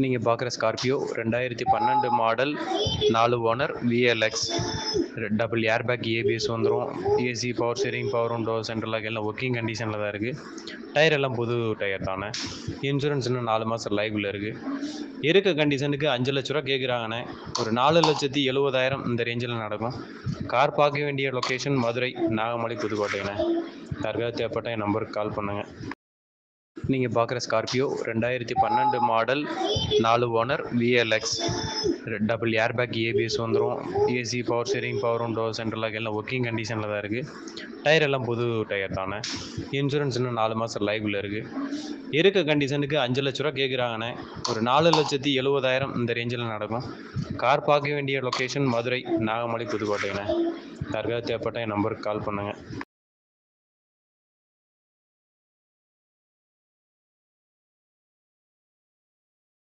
நீங்கள் பார்க்குற Scorpio 2012 model 4 owner VLX double airbag ABS வந்துடும். AC power steering power window central lock எல்லாம் working கண்டிஷனில் தான் இருக்குது. டயர் எல்லாம் புது டயர் தானே. இன்சூரன்ஸ் இன்னும் 4 மாதம் லைவில் இருக்குது. இருக்க கண்டிஷனுக்கு 5 லட்ச ரூபா கேட்குறாங்கண்ணே. ஒரு 4,70,000 இந்த ரேஞ்சில் நடக்கும். கார் பார்க்க வேண்டிய லொக்கேஷன் மதுரை, நாகமலை, புதுக்கோட்டைண்ணே. யாருக்காவது தேவைப்பட்ட என் நம்பருக்கு கால் பண்ணுங்கள். நீங்கள் பார்க்குற Scorpio 2012 model 4 owner VLX double airbag ABS வந்துடும். AC power steering power window central lock எல்லாம் ஒர்க்கிங் கண்டிஷனில் தான் இருக்குது. டயர் எல்லாம் புது டயர் தானே. இன்சூரன்ஸ் இன்னும் 4 மாதம் லைவில் இருக்குது. இருக்க கண்டிஷனுக்கு 5 லட்ச ரூபா கேட்குறாங்கண்ணே. ஒரு 4,70,000 இந்த ரேஞ்சில் நடக்கும். கார் பார்க்க வேண்டிய லொக்கேஷன் மதுரை, நாகமலை, புதுக்கோட்டைண்ணே. யாருக்காவது தேவைப்பட்ட என் நம்பருக்கு கால் பண்ணுங்கள்.